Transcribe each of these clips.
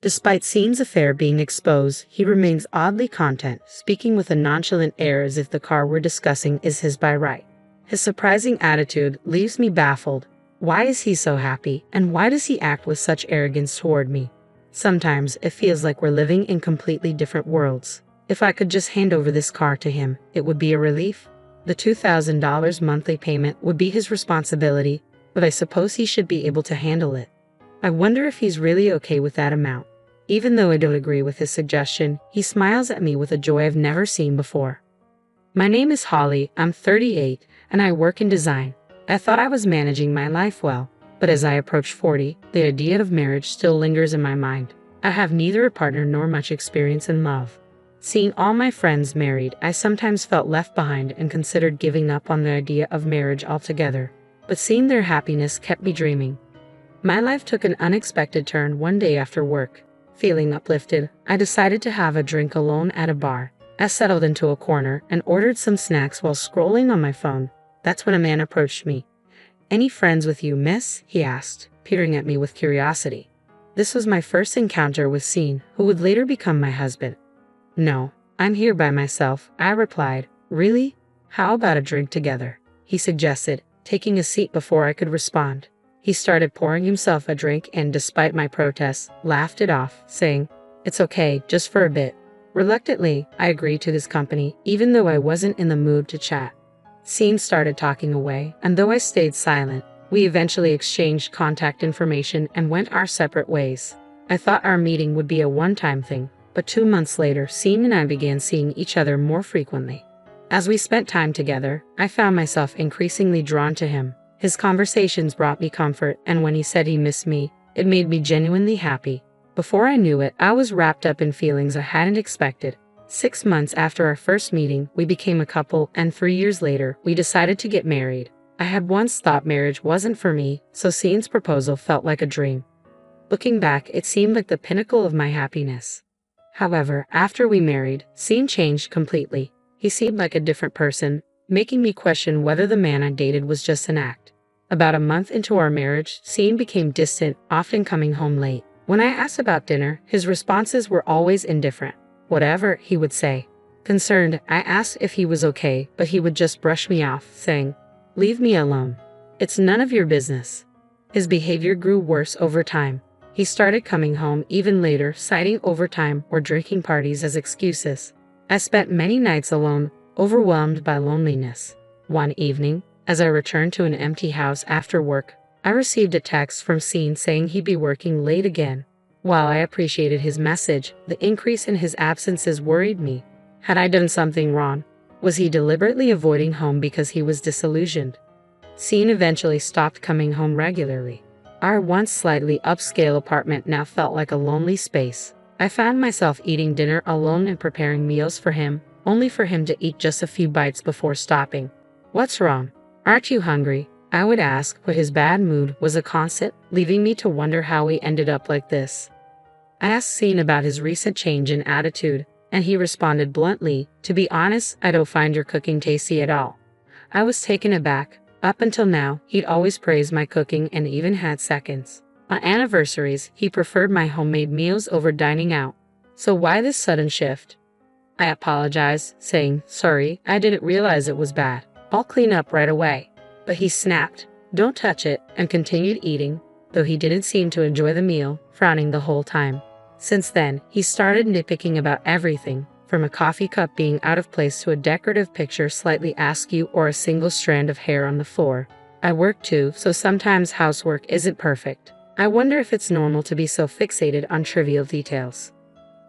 Despite Scene's affair being exposed, he remains oddly content, speaking with a nonchalant air as if the car we're discussing is his by right. His surprising attitude leaves me baffled. Why is he so happy, and why does he act with such arrogance toward me? Sometimes it feels like we're living in completely different worlds. If I could just hand over this car to him, it would be a relief. The $2,000 monthly payment would be his responsibility, but I suppose he should be able to handle it. I wonder if he's really okay with that amount. Even though I don't agree with his suggestion, he smiles at me with a joy I've never seen before. My name is Holly, I'm 38, and I work in design. I thought I was managing my life well, but as I approach 40, the idea of marriage still lingers in my mind. I have neither a partner nor much experience in love. Seeing all my friends married, I sometimes felt left behind and considered giving up on the idea of marriage altogether. But seeing their happiness kept me dreaming. My life took an unexpected turn one day after work. Feeling uplifted, I decided to have a drink alone at a bar. I settled into a corner and ordered some snacks while scrolling on my phone. That's when a man approached me. "Any friends with you, miss?" he asked, peering at me with curiosity. This was my first encounter with Scene, who would later become my husband. "No, I'm here by myself," I replied. "Really? How about a drink together?" he suggested, taking a seat before I could respond. He started pouring himself a drink and, despite my protests, laughed it off, saying, "It's okay, just for a bit." Reluctantly, I agreed to his company, even though I wasn't in the mood to chat. Scene started talking away, and though I stayed silent, we eventually exchanged contact information and went our separate ways. I thought our meeting would be a one-time thing, but 2 months later, Scene and I began seeing each other more frequently. As we spent time together, I found myself increasingly drawn to him. His conversations brought me comfort, and when he said he missed me, it made me genuinely happy. Before I knew it, I was wrapped up in feelings I hadn't expected. 6 months after our first meeting, we became a couple, and 3 years later, we decided to get married. I had once thought marriage wasn't for me, so Scene's proposal felt like a dream. Looking back, it seemed like the pinnacle of my happiness. However, after we married, Scene changed completely. He seemed like a different person, making me question whether the man I dated was just an act. About a month into our marriage, Scene became distant, often coming home late. When I asked about dinner, his responses were always indifferent. Whatever, he would say. Concerned, I asked if he was okay, but he would just brush me off, saying, "Leave me alone. It's none of your business." His behavior grew worse over time. He started coming home even later, citing overtime or drinking parties as excuses. I spent many nights alone, overwhelmed by loneliness. One evening, as I returned to an empty house after work, I received a text from Scene saying he'd be working late again. While I appreciated his message, the increase in his absences worried me. Had I done something wrong? Was he deliberately avoiding home because he was disillusioned? Scene eventually stopped coming home regularly. Our once slightly upscale apartment now felt like a lonely space. I found myself eating dinner alone and preparing meals for him, only for him to eat just a few bites before stopping. "What's wrong? Aren't you hungry?" I would ask, but his bad mood was a constant, leaving me to wonder how he ended up like this. I asked Scene about his recent change in attitude, and he responded bluntly, "To be honest, I don't find your cooking tasty at all." I was taken aback. Up until now, he'd always praised my cooking and even had seconds. On anniversaries, he preferred my homemade meals over dining out. So why this sudden shift? I apologized, saying, "Sorry, I didn't realize it was bad. I'll clean up right away." But he snapped, "Don't touch it," and continued eating, though he didn't seem to enjoy the meal, frowning the whole time. Since then, he started nitpicking about everything, from a coffee cup being out of place to a decorative picture slightly askew or a single strand of hair on the floor. I work too, so sometimes housework isn't perfect. I wonder if it's normal to be so fixated on trivial details.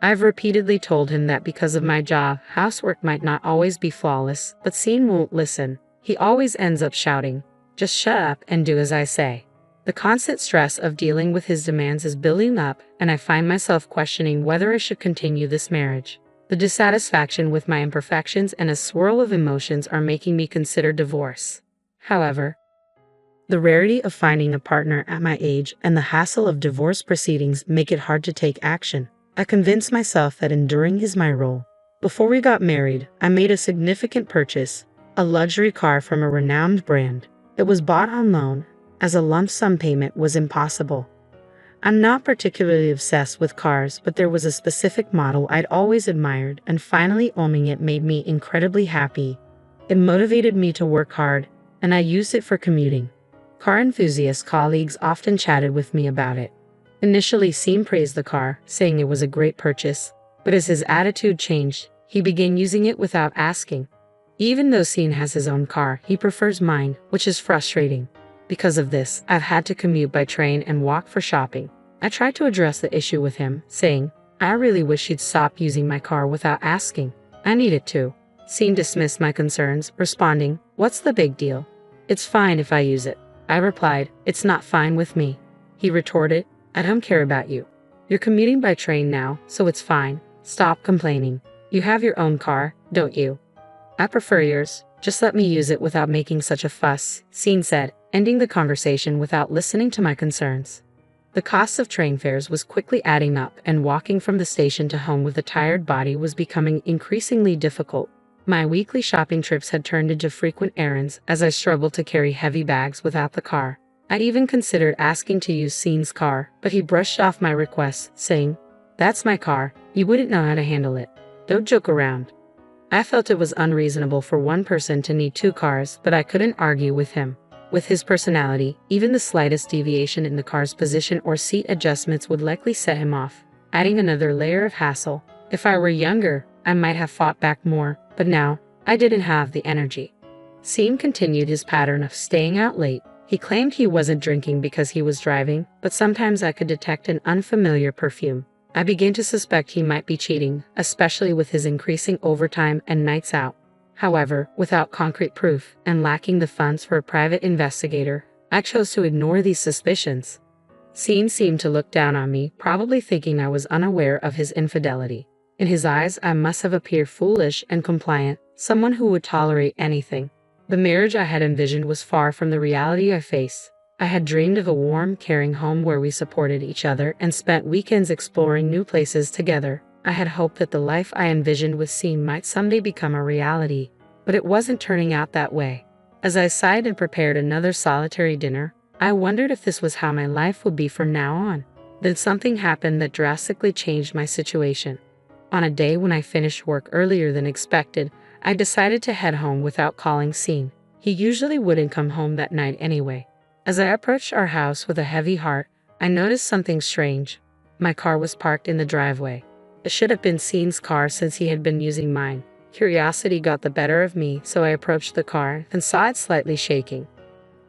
I've repeatedly told him that because of my job, housework might not always be flawless, but Scene won't listen. He always ends up shouting, "Just shut up and do as I say." The constant stress of dealing with his demands is building up, and I find myself questioning whether I should continue this marriage. The dissatisfaction with my imperfections and a swirl of emotions are making me consider divorce. However, the rarity of finding a partner at my age and the hassle of divorce proceedings make it hard to take action. I convinced myself that enduring is my role. Before we got married, I made a significant purchase, a luxury car from a renowned brand. It was bought on loan, as a lump sum payment was impossible. I'm not particularly obsessed with cars, but there was a specific model I'd always admired, and finally owning it made me incredibly happy. It motivated me to work hard, and I used it for commuting. Car enthusiast colleagues often chatted with me about it. Initially, Sean praised the car, saying it was a great purchase, but as his attitude changed, he began using it without asking. Even though Sean has his own car, he prefers mine, which is frustrating. Because of this, I've had to commute by train and walk for shopping. I tried to address the issue with him, saying, I really wish he'd stop using my car without asking. I need it too. Sean dismissed my concerns, responding, What's the big deal? It's fine if I use it. I replied, It's not fine with me. He retorted, I don't care about you. You're commuting by train now, so it's fine. Stop complaining. You have your own car, don't you? I prefer yours. Just let me use it without making such a fuss, Sean said, ending the conversation without listening to my concerns. The cost of train fares was quickly adding up, and walking from the station to home with a tired body was becoming increasingly difficult. My weekly shopping trips had turned into frequent errands as I struggled to carry heavy bags without the car. I'd even considered asking to use Sean's car, but he brushed off my request, saying, That's my car. You wouldn't know how to handle it. Don't joke around. I felt it was unreasonable for one person to need two cars, but I couldn't argue with him. With his personality, even the slightest deviation in the car's position or seat adjustments would likely set him off, adding another layer of hassle. If I were younger, I might have fought back more, but now, I didn't have the energy. Sean continued his pattern of staying out late. He claimed he wasn't drinking because he was driving, but sometimes I could detect an unfamiliar perfume. I began to suspect he might be cheating, especially with his increasing overtime and nights out. However, without concrete proof, and lacking the funds for a private investigator, I chose to ignore these suspicions. Sean seemed to look down on me, probably thinking I was unaware of his infidelity. In his eyes, I must have appeared foolish and compliant, someone who would tolerate anything. The marriage I had envisioned was far from the reality I faced. I had dreamed of a warm, caring home where we supported each other and spent weekends exploring new places together. I had hoped that the life I envisioned with Sean might someday become a reality, but it wasn't turning out that way. As I sighed and prepared another solitary dinner, I wondered if this was how my life would be from now on. Then something happened that drastically changed my situation. On a day when I finished work earlier than expected, I decided to head home without calling Sean. He usually wouldn't come home that night anyway. As I approached our house with a heavy heart, I noticed something strange. My car was parked in the driveway. It should have been Sean's car since he had been using mine. Curiosity got the better of me, so I approached the car and saw it slightly shaking.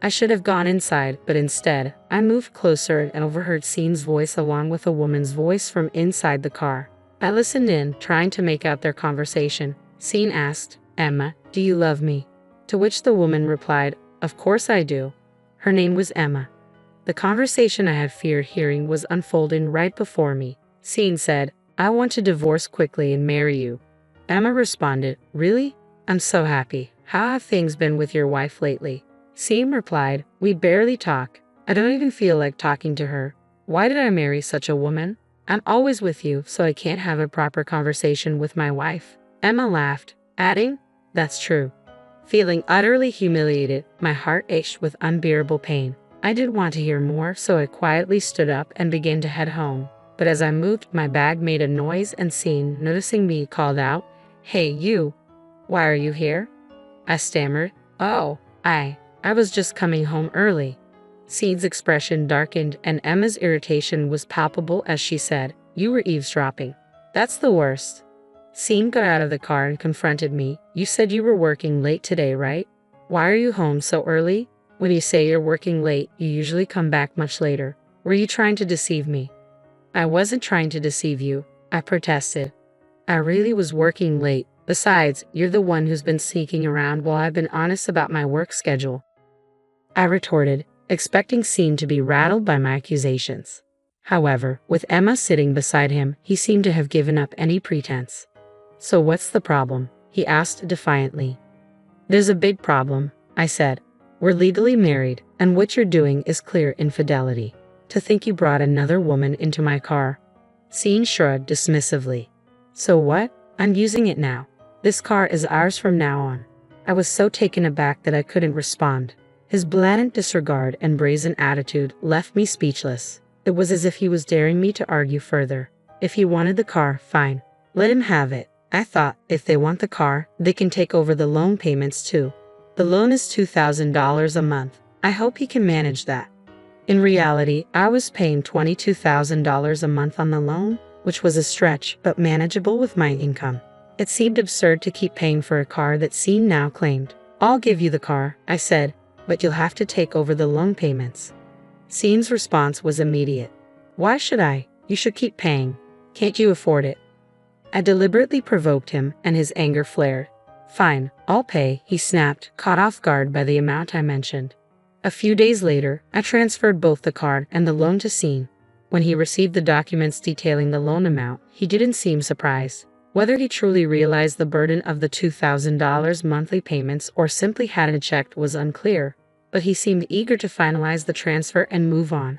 I should have gone inside, but instead, I moved closer and overheard Sean's voice along with a woman's voice from inside the car. I listened in, trying to make out their conversation. Sean asked, Emma, do you love me? To which the woman replied, Of course I do. Her name was Emma. The conversation I had feared hearing was unfolding right before me. Sean said, I want to divorce quickly and marry you. Emma responded, Really? I'm so happy. How have things been with your wife lately? Sean replied, We barely talk. I don't even feel like talking to her. Why did I marry such a woman? I'm always with you, so I can't have a proper conversation with my wife. Emma laughed, adding, That's true. Feeling utterly humiliated, my heart ached with unbearable pain. I didn't want to hear more, so I quietly stood up and began to head home. But as I moved, my bag made a noise and Sean, noticing me, called out, Hey, you. Why are you here? I stammered, Oh, I was just coming home early. Sean's expression darkened and Emma's irritation was palpable as she said, You were eavesdropping. That's the worst. Sean got out of the car and confronted me. You said you were working late today, right? Why are you home so early? When you say you're working late, you usually come back much later. Were you trying to deceive me? I wasn't trying to deceive you, I protested. I really was working late. Besides, you're the one who's been sneaking around while I've been honest about my work schedule. I retorted, expecting Sean to be rattled by my accusations. However, with Emma sitting beside him, he seemed to have given up any pretense. So what's the problem? He asked defiantly. There's a big problem, I said. We're legally married, and what you're doing is clear infidelity. To think you brought another woman into my car. Sean shrugged dismissively. So what? I'm using it now. This car is ours from now on. I was so taken aback that I couldn't respond. His blatant disregard and brazen attitude left me speechless. It was as if he was daring me to argue further. If he wanted the car, fine. Let him have it. I thought, if they want the car, they can take over the loan payments too. The loan is $2,000 a month. I hope he can manage that. In reality, I was paying $22,000 a month on the loan, which was a stretch but manageable with my income. It seemed absurd to keep paying for a car that Sean now claimed. I'll give you the car, I said, but you'll have to take over the loan payments. Sean's response was immediate. Why should I? You should keep paying. Can't you afford it? I deliberately provoked him, and his anger flared. Fine, I'll pay, he snapped, caught off guard by the amount I mentioned. A few days later, I transferred both the card and the loan to Sean. When he received the documents detailing the loan amount, he didn't seem surprised. Whether he truly realized the burden of the $2,000 monthly payments or simply hadn't checked was unclear, but he seemed eager to finalize the transfer and move on.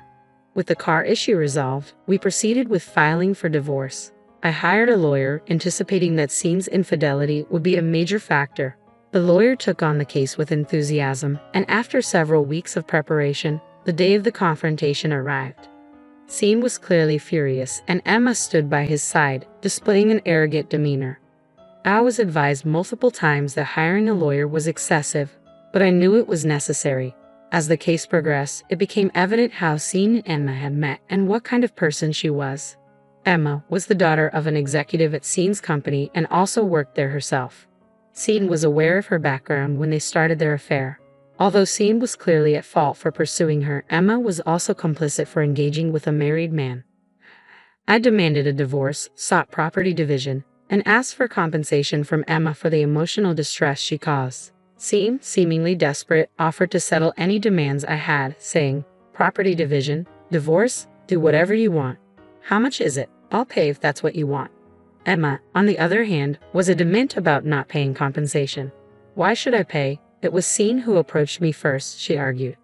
With the car issue resolved, we proceeded with filing for divorce. I hired a lawyer, anticipating that Sean's infidelity would be a major factor. The lawyer took on the case with enthusiasm, and after several weeks of preparation, the day of the confrontation arrived. Sean was clearly furious, and Emma stood by his side, displaying an arrogant demeanor. I was advised multiple times that hiring a lawyer was excessive, but I knew it was necessary. As the case progressed, it became evident how Sean and Emma had met and what kind of person she was. Emma was the daughter of an executive at Sean's company and also worked there herself. Sean was aware of her background when they started their affair. Although Sean was clearly at fault for pursuing her, Emma was also complicit for engaging with a married man. I demanded a divorce, sought property division, and asked for compensation from Emma for the emotional distress she caused. Sean, seemingly desperate, offered to settle any demands I had, saying, "Property division, divorce, do whatever you want. How much is it? I'll pay if that's what you want." Emma, on the other hand, was adamant about not paying compensation. "Why should I pay? It was Sean who approached me first," she argued.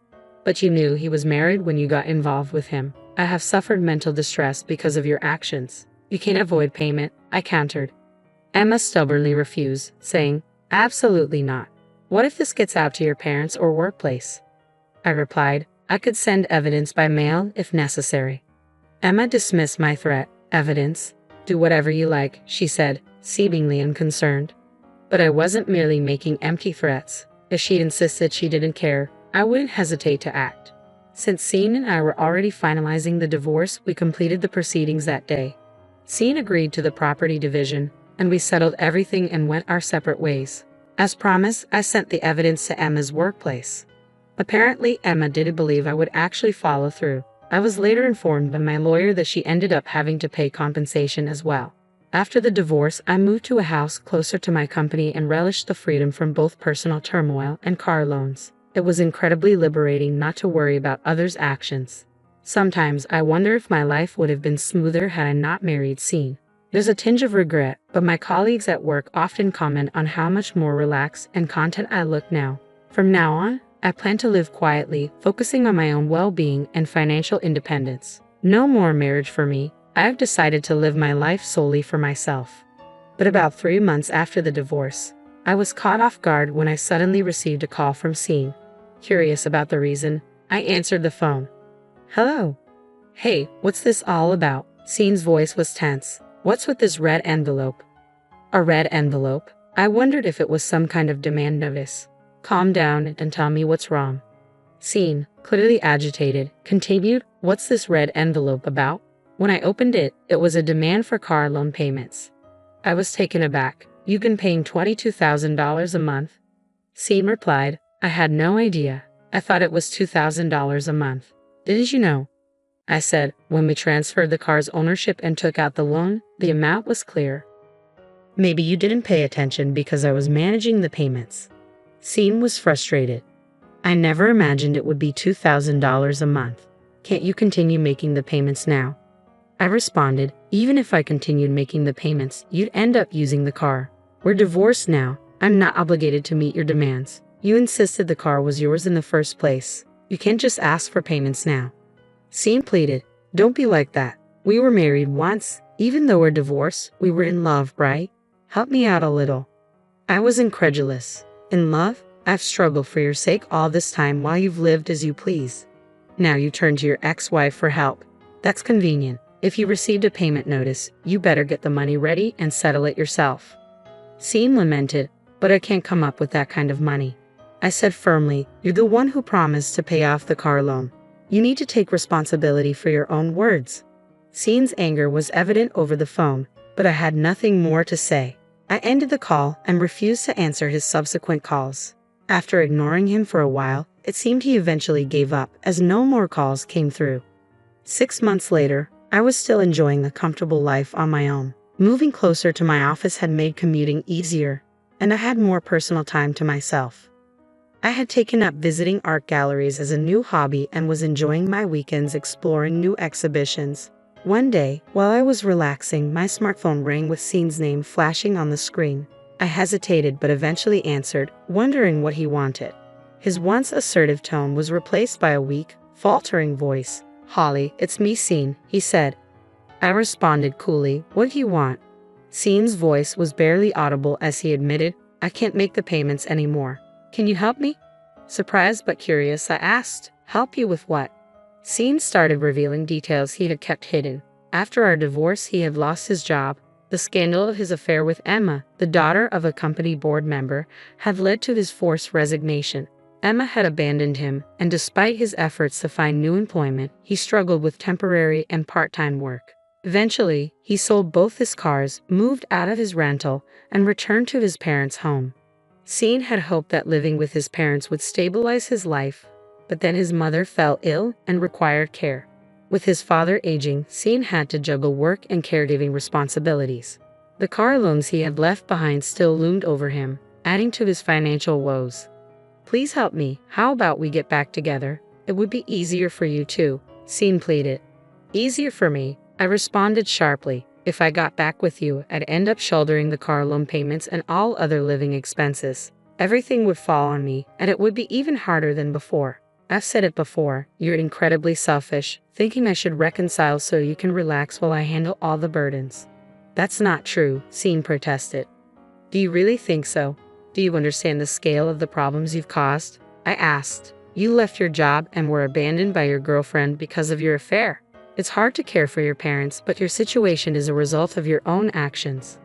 "But you knew he was married when you got involved with him. I have suffered mental distress because of your actions. You can't avoid payment," I countered. Emma stubbornly refused, saying, "Absolutely not. What if this gets out to your parents or workplace?" I replied, "I could send evidence by mail if necessary." Emma dismissed my threat. "Evidence? Do whatever you like," she said, seemingly unconcerned. But I wasn't merely making empty threats. If she'd insisted she didn't care, I wouldn't hesitate to act. Since Sean and I were already finalizing the divorce, we completed the proceedings that day. Sean agreed to the property division, and we settled everything and went our separate ways. As promised, I sent the evidence to Emma's workplace. Apparently, Emma didn't believe I would actually follow through. I was later informed by my lawyer that she ended up having to pay compensation as well. After the divorce, I moved to a house closer to my company and relished the freedom from both personal turmoil and car loans. It was incredibly liberating not to worry about others' actions. Sometimes I wonder if my life would have been smoother had I not married Sean. There's a tinge of regret, but my colleagues at work often comment on how much more relaxed and content I look now. From now on, I plan to live quietly, focusing on my own well-being and financial independence. No more marriage for me. I have decided to live my life solely for myself. But about 3 months after the divorce, I was caught off guard when I suddenly received a call from Sean. Curious about the reason, I answered the phone. "Hello." "Hey, what's this all about?" Sean's voice was tense. "What's with this red envelope?" "A red envelope?" I wondered if it was some kind of demand notice. "Calm down and tell me what's wrong." Sean, clearly agitated, continued, "What's this red envelope about?" When I opened it, it was a demand for car loan payments. I was taken aback. "You've been paying $22,000 a month?" Sean replied, "I had no idea. I thought it was $2,000 a month. Didn't you know?" I said, "When we transferred the car's ownership and took out the loan, the amount was clear." "Maybe you didn't pay attention because I was managing the payments." Sean was frustrated. "I never imagined it would be $2,000 a month. Can't you continue making the payments now?" I responded, "Even if I continued making the payments, you'd end up using the car. We're divorced now. I'm not obligated to meet your demands. You insisted the car was yours in the first place. You can't just ask for payments now." Sean pleaded, "Don't be like that. We were married once. Even though we're divorced, we were in love, right? Help me out a little." I was incredulous. "In love? I've struggled for your sake all this time while you've lived as you please. Now you turn to your ex-wife for help. That's convenient. If you received a payment notice, you better get the money ready and settle it yourself. Scene lamented, but I can't come up with that kind of money. I said firmly, you're the one who promised to pay off the car loan. You need to take responsibility for your own words. Scene's anger was evident over the phone, but I had nothing more to say. I ended the call and refused to answer his subsequent calls. After ignoring him for a while, it seemed he eventually gave up as no more calls came through. 6 months later, I was still enjoying a comfortable life on my own. Moving closer to my office had made commuting easier, and I had more personal time to myself. I had taken up visiting art galleries as a new hobby and was enjoying my weekends exploring new exhibitions. One day, while I was relaxing, my smartphone rang with Scene's name flashing on the screen. I hesitated but eventually answered, wondering what he wanted. His once assertive tone was replaced by a weak, faltering voice. "Holly, it's me, Scene," he said. I responded coolly, "What do you want?" Scene's voice was barely audible as he admitted, "I can't make the payments anymore. Can you help me?" Surprised but curious, I asked, "Help you with what?" Scene started revealing details he had kept hidden. After our divorce, he had lost his job. The scandal of his affair with Emma, the daughter of a company board member, had led to his forced resignation. Emma had abandoned him, and despite his efforts to find new employment, he struggled with temporary and part-time work. Eventually, he sold both his cars, moved out of his rental, and returned to his parents' home. Scene had hoped that living with his parents would stabilize his life, but then his mother fell ill and required care. With his father aging, Scene had to juggle work and caregiving responsibilities. The car loans he had left behind still loomed over him, adding to his financial woes. "Please help me. How about we get back together? It would be easier for you too," Scene pleaded. "Easier for me?" I responded sharply. "If I got back with you, I'd end up shouldering the car loan payments and all other living expenses. Everything would fall on me, and it would be even harder than before. I've said it before, you're incredibly selfish, thinking I should reconcile so you can relax while I handle all the burdens." "That's not true," Scene protested. "Do you really think so? Do you understand the scale of the problems you've caused?" I asked. "You left your job and were abandoned by your girlfriend because of your affair. It's hard to care for your parents, but your situation is a result of your own actions."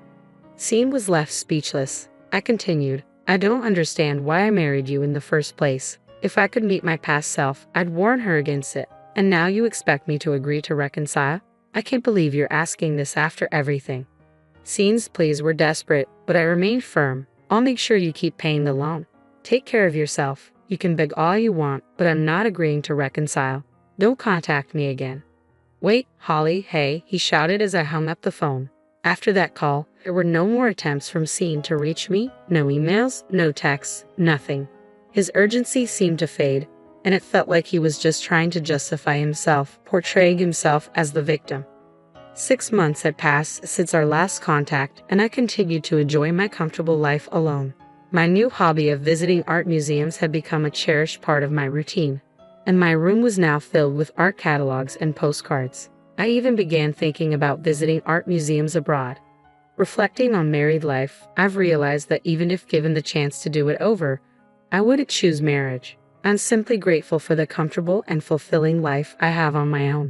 Scene was left speechless. I continued, "I don't understand why I married you in the first place. If I could meet my past self, I'd warn her against it. And now you expect me to agree to reconcile? I can't believe you're asking this after everything." Scene's pleas were desperate, but I remained firm. "I'll make sure you keep paying the loan. Take care of yourself. You can beg all you want, but I'm not agreeing to reconcile. Don't contact me again." "Wait, Holly, hey," he shouted as I hung up the phone. After that call, there were no more attempts from Scene to reach me, no emails, no texts, nothing. His urgency seemed to fade, and it felt like he was just trying to justify himself, portraying himself as the victim. 6 months had passed since our last contact, and I continued to enjoy my comfortable life alone. My new hobby of visiting art museums had become a cherished part of my routine, and my room was now filled with art catalogs and postcards. I even began thinking about visiting art museums abroad. Reflecting on married life, I've realized that even if given the chance to do it over, I wouldn't choose marriage. I'm simply grateful for the comfortable and fulfilling life I have on my own.